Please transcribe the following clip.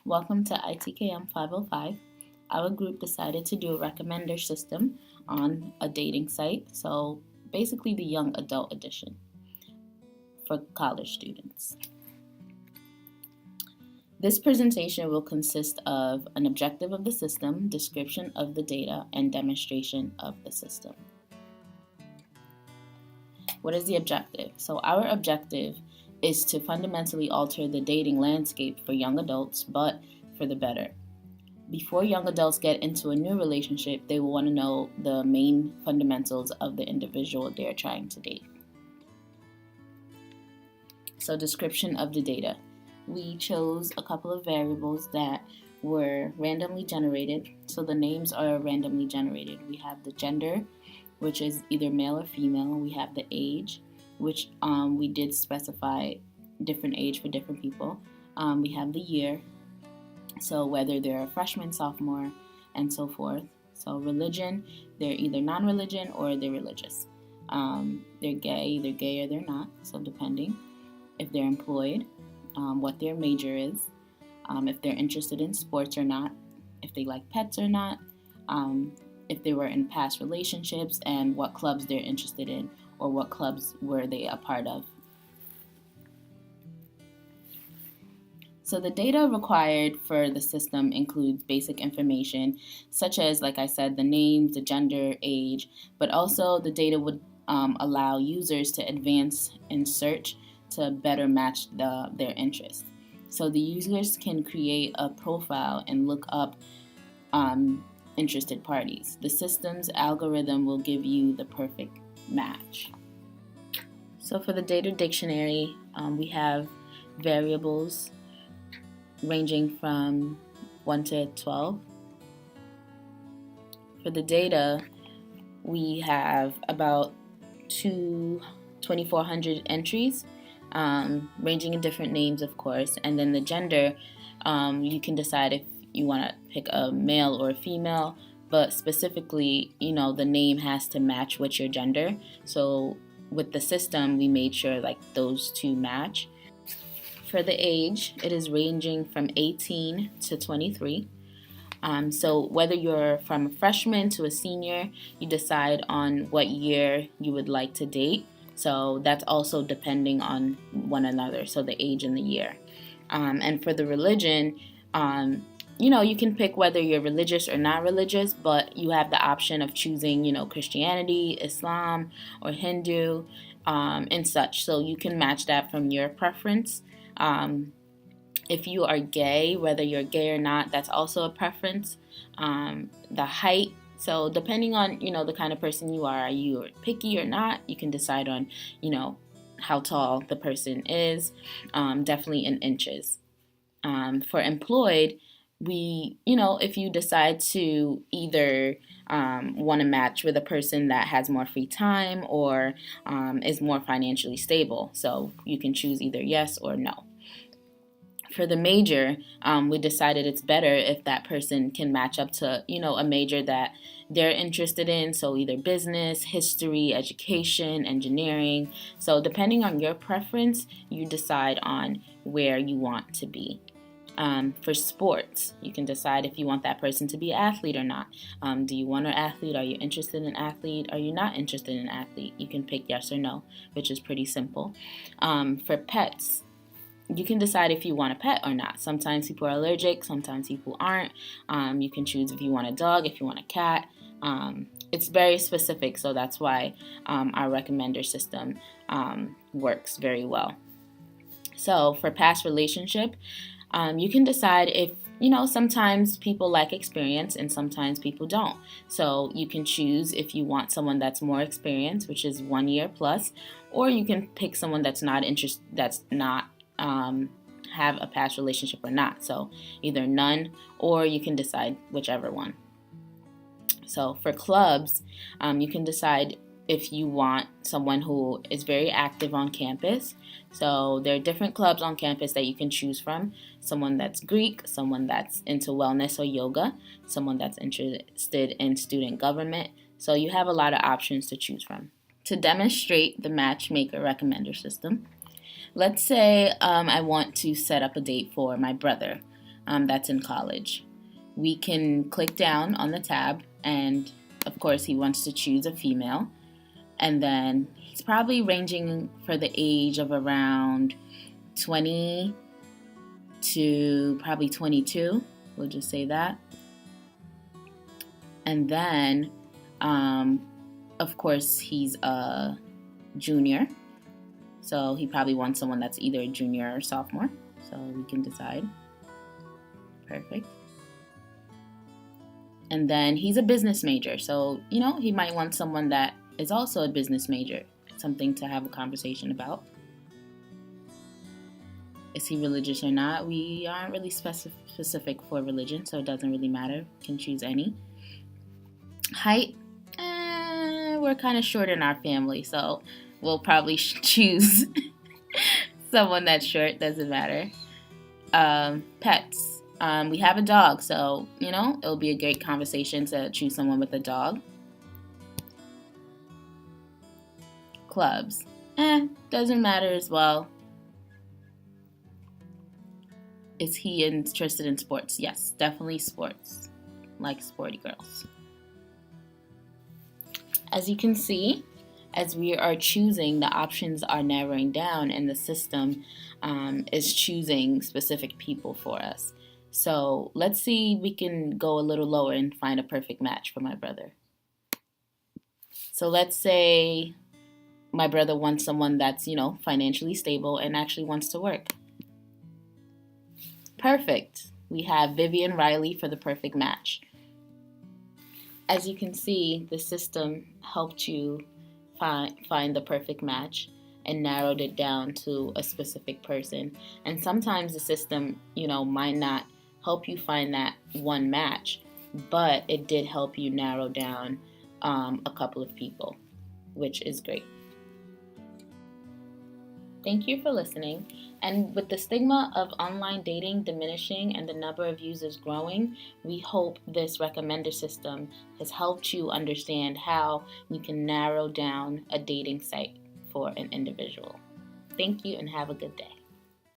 Welcome to ITKM 505. Our group decided to do a recommender system on a dating site, so basically the young adult edition for college students. This presentation will consist of an objective of the system, description of the data, and demonstration of the system. What is the objective? So our objective is to fundamentally alter the dating landscape for young adults, but for the better. Before young adults get into a new relationship, they will want to know the main fundamentals of the individual they're trying to date. So, description of the data. We chose a couple of variables that were randomly generated. So the names are randomly generated. We have the gender, which is either male or female. We have the age, which we did specify different age for different people. We have the year, so whether they're a freshman, sophomore, and so forth. So religion, they're either non-religion or they're religious. They're gay or they're not, so depending. If they're employed, what their major is, if they're interested in sports or not, if they like pets or not, if they were in past relationships, and what clubs they're interested in or what clubs were they a part of. So the data required for the system includes basic information such as, like I said, the names, the gender, age, but also the data would allow users to advance in search to better match their interests. So the users can create a profile and look up interested parties. The system's algorithm will give you the perfect match. So for the data dictionary, we have variables ranging from 1 to 12. For the data, we have about 2,400 entries, ranging in different names, of course. And then the gender, you can decide if you want to pick a male or a female, but specifically, the name has to match with your gender. So with the system, we made sure those two match. For the age, it is ranging from 18 to 23. So whether you're from a freshman to a senior, you decide on what year you would like to date. So that's also depending on one another, so the age and the year. And for the religion, you can pick whether you're religious or not religious, but you have the option of choosing, Christianity, Islam, or Hindu, and such. So you can match that from your preference. If you are gay, whether you're gay or not, that's also a preference. The height, so depending on, the kind of person you are you picky or not, you can decide on, how tall the person is, definitely in inches. For employed, if you decide to either want to match with a person that has more free time or is more financially stable, so you can choose either yes or no. For the major, we decided it's better if that person can match up to, a major that they're interested in. So either business, history, education, engineering. So depending on your preference, you decide on where you want to be. For sports, you can decide if you want that person to be an athlete or not. Do you want an athlete? Are you interested in an athlete? Are you not interested in an athlete? You can pick yes or no, which is pretty simple. For pets, you can decide if you want a pet or not. Sometimes people are allergic, sometimes people aren't. You can choose if you want a dog, if you want a cat. It's very specific, so that's why our recommender system works very well. So for past relationship, you can decide if, sometimes people like experience and sometimes people don't. So you can choose if you want someone that's more experienced, which is 1 year plus, or you can pick someone that's not interested, that's not have a past relationship or not. So either none, or you can decide whichever one. So for clubs, you can decide if you want someone who is very active on campus. So there are different clubs on campus that you can choose from. Someone that's Greek, someone that's into wellness or yoga, someone that's interested in student government. So you have a lot of options to choose from. To demonstrate the matchmaker recommender system, let's say I want to set up a date for my brother. that's in college. We can click down on the tab, and of course he wants to choose a female, and then he's probably ranging for the age of around 20 to probably 22. We'll just say that. And then, of course, he's a junior, so he probably wants someone that's either a junior or sophomore, so we can decide. Perfect. And then he's a business major, so, he might want someone that is also a business major, something to have a conversation about. Is he religious or not? We aren't really specific for religion, so it doesn't really matter. Can choose any. Height, we're kind of short in our family, so we'll probably choose someone that's short. Doesn't matter. Pets. We have a dog, so, it'll be a great conversation to choose someone with a dog. Clubs. Doesn't matter as well. Is he interested in sports? Yes, definitely sports. Like sporty girls. As you can see, as we are choosing, the options are narrowing down and the system is choosing specific people for us. So let's see if we can go a little lower and find a perfect match for my brother. So let's say my brother wants someone that's, financially stable and actually wants to work. Perfect. We have Vivian Riley for the perfect match. As you can see, the system helped you find the perfect match and narrowed it down to a specific person. And sometimes the system, might not help you find that one match, but it did help you narrow down a couple of people, which is great. Thank you for listening. And with the stigma of online dating diminishing and the number of users growing, we hope this recommender system has helped you understand how you can narrow down a dating site for an individual. Thank you and have a good day.